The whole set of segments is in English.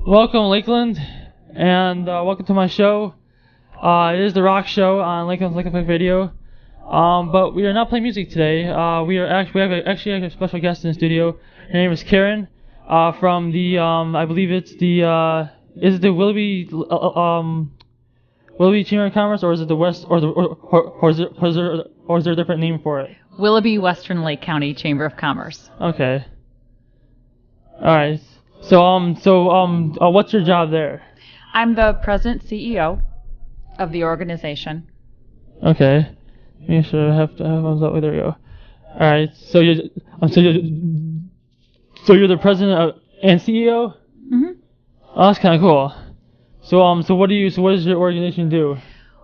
Welcome, Lakeland, and welcome to my show. It is the Rock Show on Lakeland's Lakeland Radio. But we are not playing music today. We have a special guest in the studio. Her name is Karen. From the I believe it's the is it the Willoughby Chamber of Commerce, or is it the West, or is there a different name for it? Willoughby Western Lake County Chamber of Commerce. Okay. All right. So what's your job there? I'm the president CEO of the organization. Okay. Make sure I have thumbs up. There we go. All right. So you're the president and CEO? Mm-hmm. Oh, that's kind of cool. So what does your organization do?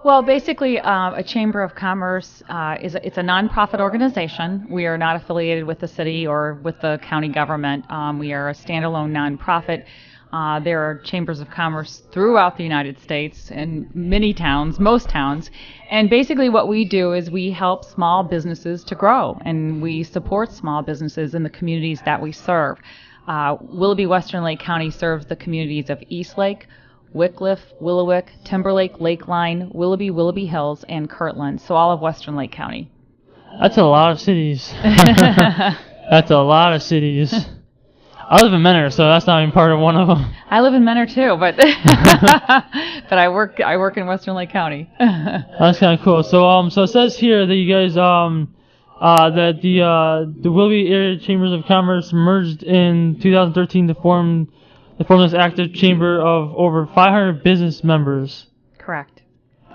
Well, basically, a Chamber of Commerce it's a nonprofit organization. We are not affiliated with the city or with the county government. We are a standalone nonprofit. There are chambers of commerce throughout the United States in many towns, most towns. And basically what we do is we help small businesses to grow, and we support small businesses in the communities that we serve. Willoughby Western Lake County serves the communities of Eastlake, Wickliffe, Willowick, Timberlake, Lakeline, Willoughby Hills, and Kirtland, so all of Western Lake County. That's a lot of cities. That's a lot of cities. I live in Menor, so that's not even part of one of them. I live in Menor too, but but I work in Western Lake County. That's kind of cool. So it says here that you guys that the Willoughby Area Chambers of Commerce merged in 2013 to form this active chamber of over 500 business members. Correct.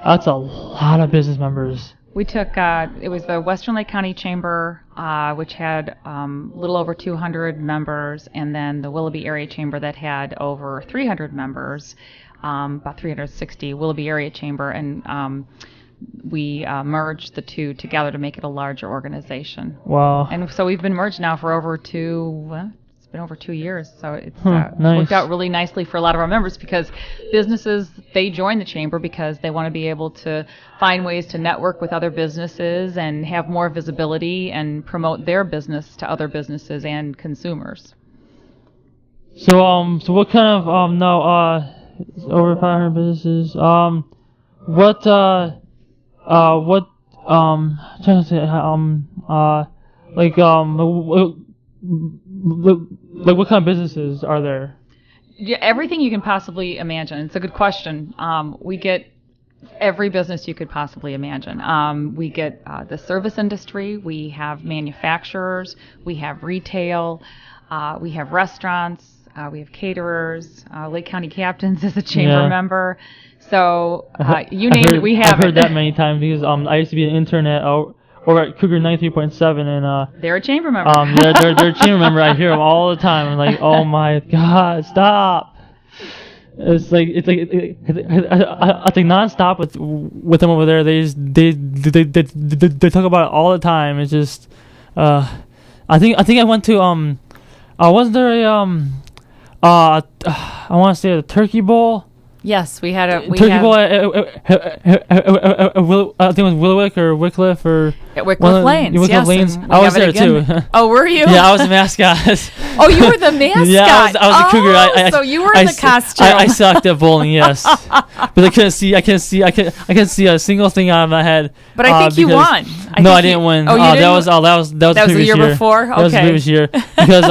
That's a lot of business members. We took, it was the Western Lake County Chamber, which had a little over 200 members, and then the Willoughby Area Chamber that had over 300 members, about 360, Willoughby Area Chamber, and we merged the two together to make it a larger organization. Wow. And so we've been merged now for over it's been over 2 years, so it's nice. Worked out really nicely for a lot of our members, because businesses, they join the chamber because they want to be able to find ways to network with other businesses and have more visibility and promote their business to other businesses and consumers. So what kind of over 500 businesses, I'm trying to say, like what kind of businesses are there? Yeah, everything you can possibly imagine. It's a good question. We get every business you could possibly imagine. We get the service industry. We have manufacturers. We have retail. We have restaurants. We have caterers. Lake County Captains is a chamber member. So you name it, we have I've heard that many times, because I used to be an intern over at Cougar 93.7, and they're a chamber member. They're a chamber member. I hear them all the time. I'm like, oh my God, stop! It's like I think nonstop with them over there. They talk about it all the time. It's just I think I went to wasn't there a I want to say the Turkey Bowl. Yes, we had a Turkey Bowl. I think it was Willowick or Wickliffe or Wickliffe Lanes. Wickliffe Lanes. I was there too. Oh, were you? Yeah, I was the mascot. Oh, you were the mascot. Yeah, I was a cougar. So you were in the costume. I sucked at bowling. Yes, but I couldn't see a single thing out of my head. But I think you won. I didn't win. Oh, you didn't? That was the year before. Okay. That was the previous year, because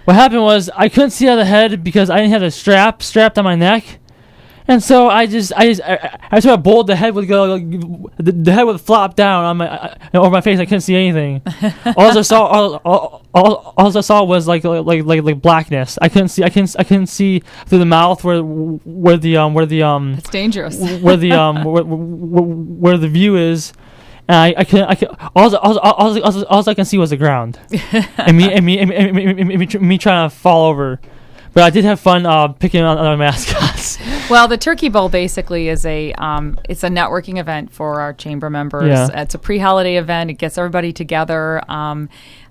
what happened was I couldn't see out of the head because I didn't have the strap strapped on my neck. And so I bowled, the head would go, the head would flop down on over my face. I couldn't see anything. all I saw was like blackness. I couldn't see through the mouth where the It's dangerous. where the view is. And all I can see was the ground, and me trying to fall over. But I did have fun picking on other mascots. Well, the Turkey Bowl basically is it's a networking event for our chamber members. Yeah. It's a pre-holiday event. It gets everybody together.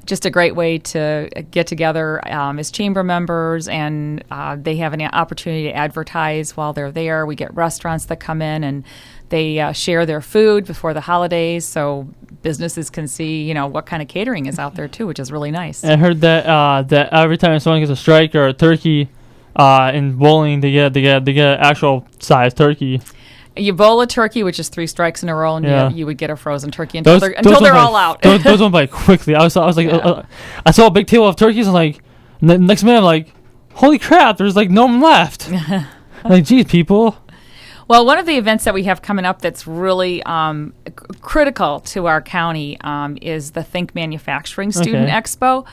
Just a great way to get together as chamber members, and they have an opportunity to advertise while they're there. We get restaurants that come in, and they share their food before the holidays, so businesses can see, what kind of catering is out there too, which is really nice. And I heard that every time someone gets a strike or a turkey, in bowling to get an actual size turkey. You bowl a turkey, which is 3 strikes in a row, and Yeah. you would get a frozen turkey until they're ones all like, out. those went by quickly. I was like, Yeah. I saw a big table of turkeys, and like, next minute I'm like, holy crap, there's like no one left. I'm like, geez, people. Well, one of the events that we have coming up that's really critical to our county is the Think Manufacturing Student Expo.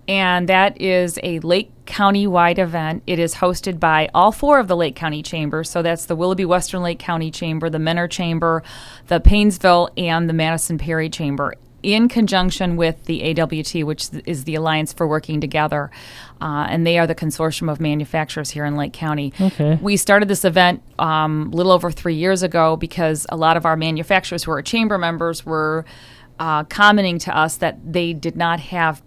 And that is a Lake County-wide event. It is hosted by all 4 of the Lake County chambers. So that's the Willoughby Western Lake County Chamber, the Mentor Chamber, the Paynesville, and the Madison Perry Chamber, in conjunction with the AWT, which is the Alliance for Working Together. And they are the consortium of manufacturers here in Lake County. Okay. We started this event a little over 3 years ago because a lot of our manufacturers who are chamber members were commenting to us that they did not have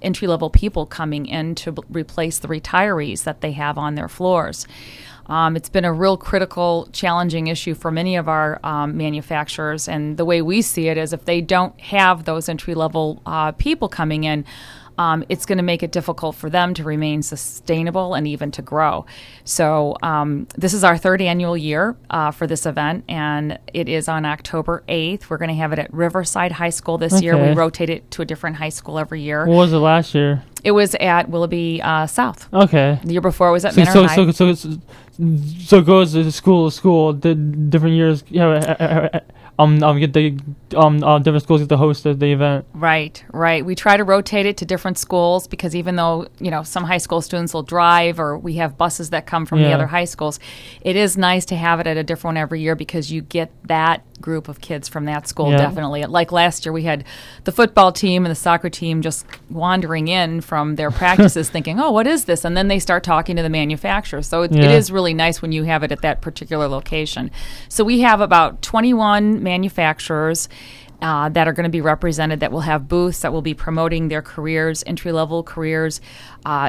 entry-level people coming in to replace the retirees that they have on their floors. It's been a real critical, challenging issue for many of our manufacturers, and the way we see it is if they don't have those entry-level people coming in, it's going to make it difficult for them to remain sustainable and even to grow. So this is our 3rd annual year for this event, and it is on October 8th. We're going to have it at Riverside High School this year. We rotate it to a different high school every year. What was it last year? It was at Willoughby South. Okay. The year before it was at Manor High. So it goes to school. The different years. Get the different schools get to host the event. Right. We try to rotate it to different schools because even though some high school students will drive or we have buses that come from the other high schools, it is nice to have it at a different one every year because you get that group of kids from that school. Definitely. Like last year, we had the football team and the soccer team just wandering in from their practices thinking, oh, what is this? And then they start talking to the manufacturer. So it is really nice when you have it at that particular location. So we have about 21 manufacturers that are going to be represented, that will have booths, that will be promoting their careers, entry-level careers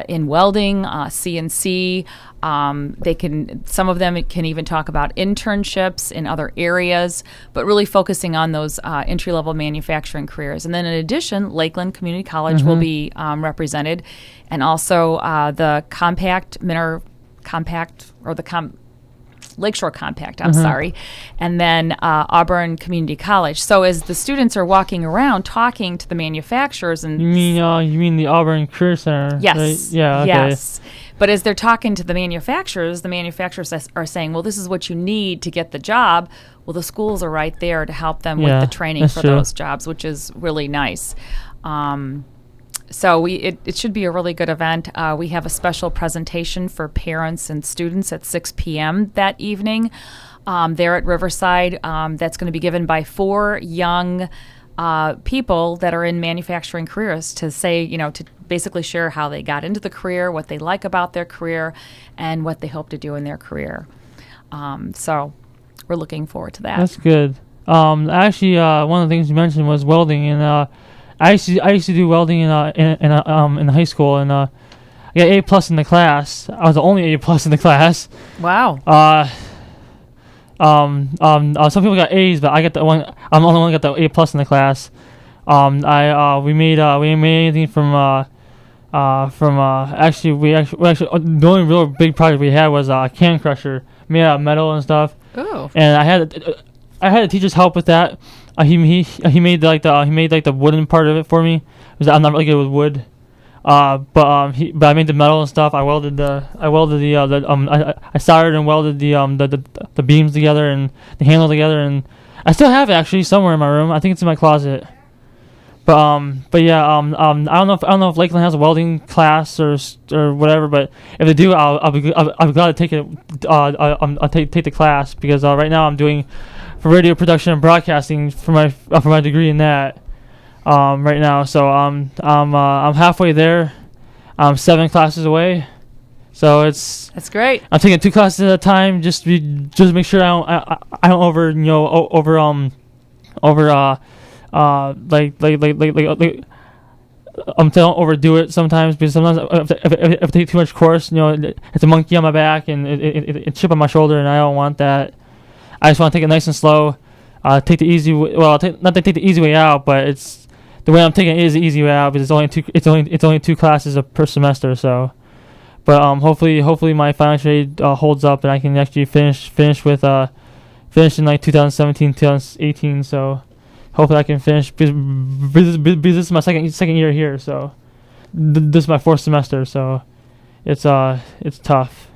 in welding, CNC. Some of them can even talk about internships in other areas, but really focusing on those entry-level manufacturing careers. And then in addition, Lakeland Community College will be represented, and also the Lakeshore Compact, sorry, and then Auburn Community College. So as the students are walking around talking to the manufacturers, and you mean the Auburn Career Center? Yes, right? Yeah, okay. Yes. But as they're talking to the manufacturers are saying, well, this is what you need to get the job. Well, the schools are right there to help them with the training for those jobs, which is really nice. So it should be a really good event. We have a special presentation for parents and students at 6 p.m. that evening there at Riverside. That's going to be given by 4 young people that are in manufacturing careers to say, to basically share how they got into the career, what they like about their career, and what they hope to do in their career. So we're looking forward to that. That's good. Actually, one of the things you mentioned was welding, and I used to do welding in high school, and I got A+ in the class. I was the only A+ in the class. Wow. Some people got A's, but I got the one. I'm the only one that got the A+ in the class. We made anything from actually the only real big project we had was a can crusher made out of metal and stuff. Oh. And I had the teacher's help with that. He made the wooden part of it for me. I'm not really good with wood. But I made the metal and stuff. I soldered and welded the beams together and the handle together, and I still have it actually somewhere in my room. I think it's in my closet. But yeah, I don't know if Lakeland has a welding class or whatever. But if they do, I'll be glad to take it. I'll take the class because right now I'm doing for radio production and broadcasting for my degree in that. Right now, so I'm halfway there. I'm 7 classes away, so that's great. I'm taking 2 classes at a time, just to make sure I don't don't overdo it sometimes, because sometimes if I take too much course, it's a monkey on my back and it's chip on my shoulder, and I don't want that. I just want to take it nice and slow. Take the easy way. Well, not to take the easy way out, but it's the way I'm taking it is the easy way out, because it's only 2 classes per semester. So, But hopefully my financial aid holds up and I can actually finish in like 2017, 2018. So hopefully I can finish because this is my second year here. So this is my fourth semester. So it's tough.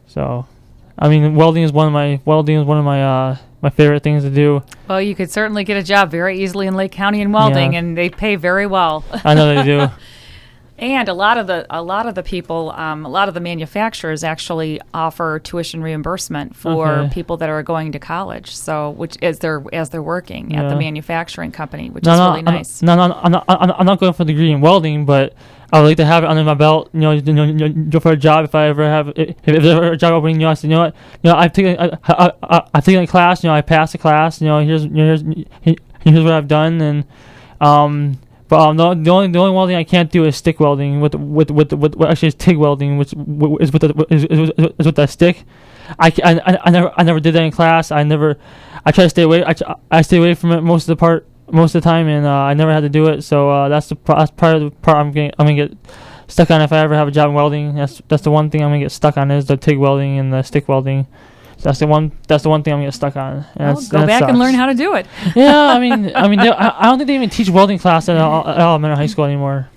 So I mean, welding is one of my my favorite things to do. Well, you could certainly get a job very easily in Lake County in welding, and they pay very well. I know they do. And a lot of the people, a lot of the manufacturers actually offer tuition reimbursement for people that are going to college. So, which as they're working at the manufacturing company, which is really nice. I'm not going for the degree in welding, but I would like to have it under my belt. For a job if I ever have if there's ever a job opening. I said, I've taken a class. I passed the class. Here's what I've done and. But the only welding I can't do is stick welding with actually it's TIG welding, which is with that stick. I never did that in class. I try to stay away. I stay away from it most of the time, and I never had to do it. So that's part of the part I'm gonna get stuck on if I ever have a job in welding. That's the one thing I'm gonna get stuck on is the TIG welding and the stick welding. So that's the one thing I'm gonna get stuck on. Go back and learn how to do it. Yeah, I mean, I don't think they even teach welding class at elementary high school anymore.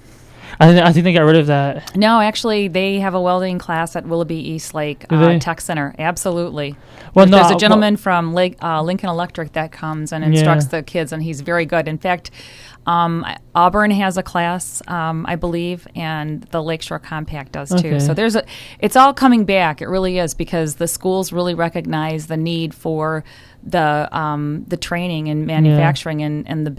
I think they got rid of that. No, actually, they have a welding class at Willoughby East Lake Tech Center. Absolutely. Well, there's a gentleman from Lincoln Electric that comes and instructs the kids, and he's very good. In fact, Auburn has a class, I believe, and the Lakeshore Compact does too. Okay. So it's all coming back. It really is, because the schools really recognize the need for the training in manufacturing and the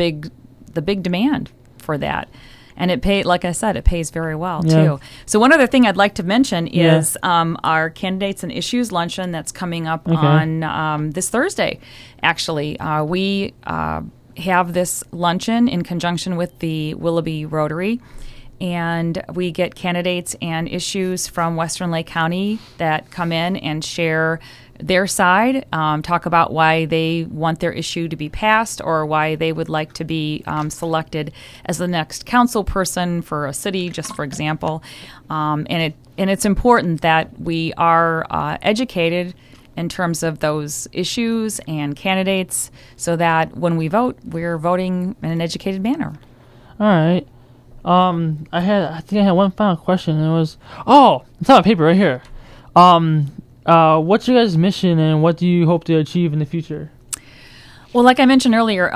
big demand for that. And like I said, it pays very well too. So one other thing I'd like to mention is our Candidates and Issues Luncheon that's coming up on this Thursday. Actually, we have this luncheon in conjunction with the Willoughby Rotary, and we get candidates and issues from Western Lake County that come in and share their side, talk about why they want their issue to be passed or why they would like to be selected as the next council person for a city, just for example. And it's important that we are educated in terms of those issues and candidates, so that when we vote, we're voting in an educated manner. All right. I think I had one final question, and it was, it's on my paper right here. What's your guys' mission, and what do you hope to achieve in the future? Well, like I mentioned earlier,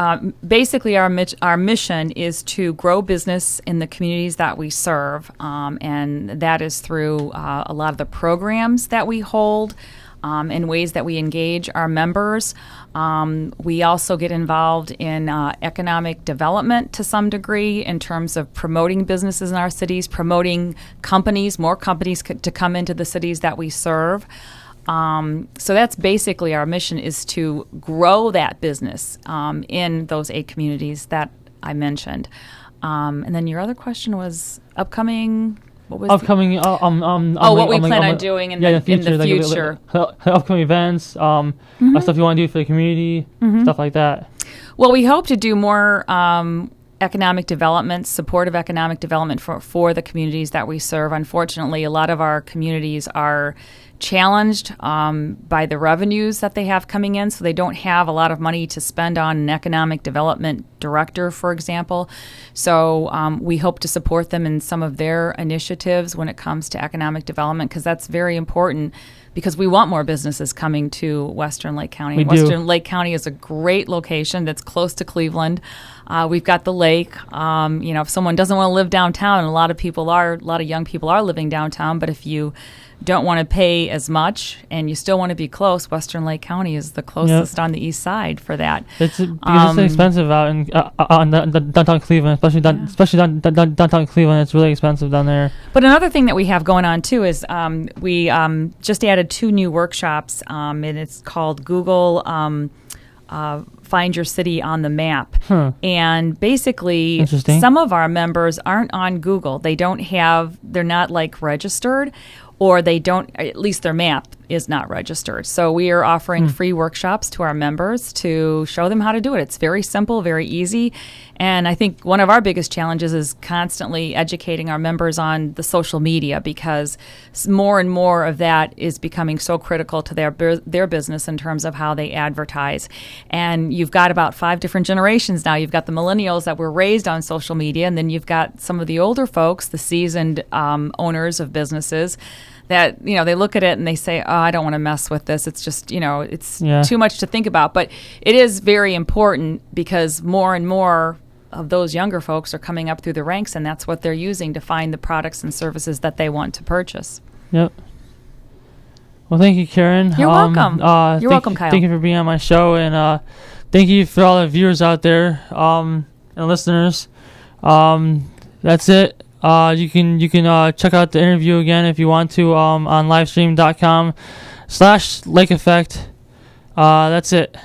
basically our mission is to grow business in the communities that we serve, and that is through a lot of the programs that we hold, and ways that we engage our members. We also get involved in economic development to some degree in terms of promoting businesses in our cities, promoting more companies to come into the cities that we serve. So that's basically our mission, is to grow that business in those 8 communities that I mentioned. And then your other question was upcoming... What was what we plan on doing in the future. Like upcoming events, stuff you want to do for the community, stuff like that. Well, we hope to do more economic development, supportive economic development for the communities that we serve. Unfortunately, a lot of our communities are challenged by the revenues that they have coming in, so they don't have a lot of money to spend on an economic development director, for example. So we hope to support them in some of their initiatives when it comes to economic development, because that's very important, because we want more businesses coming to Western Lake County. Western Lake County is a great location that's close to Cleveland. We've got the lake. If someone doesn't want to live downtown, and a lot of young people are living downtown, but if you don't want to pay as much and you still want to be close, Western Lake County is the closest on the east side for that. It's expensive out in downtown Cleveland, especially downtown Cleveland. It's really expensive down there. But another thing that we have going on too is we just added 2 new workshops, and it's called Google Find Your City on the Map. And basically, some of our members aren't on Google. They're not like registered, or they don't, at least their map is not registered. So we are offering free workshops to our members to show them how to do it. It's very simple, very easy. And I think one of our biggest challenges is constantly educating our members on the social media, because more and more of that is becoming so critical to their business in terms of how they advertise. And you've got about 5 different generations now. You've got the millennials that were raised on social media, and then you've got some of the older folks, the seasoned owners of businesses, that, they look at it and they say, oh, I don't want to mess with this. It's just, it's too much to think about. But it is very important, because more and more of those younger folks are coming up through the ranks, and that's what they're using to find the products and services that they want to purchase. Yep. Well, thank you, Karen. You're welcome. You're welcome, Kyle. Thank you for being on my show, and thank you for all the viewers out there and listeners. That's it. You can check out the interview again if you want to on livestream.com/Lake Effect. That's it.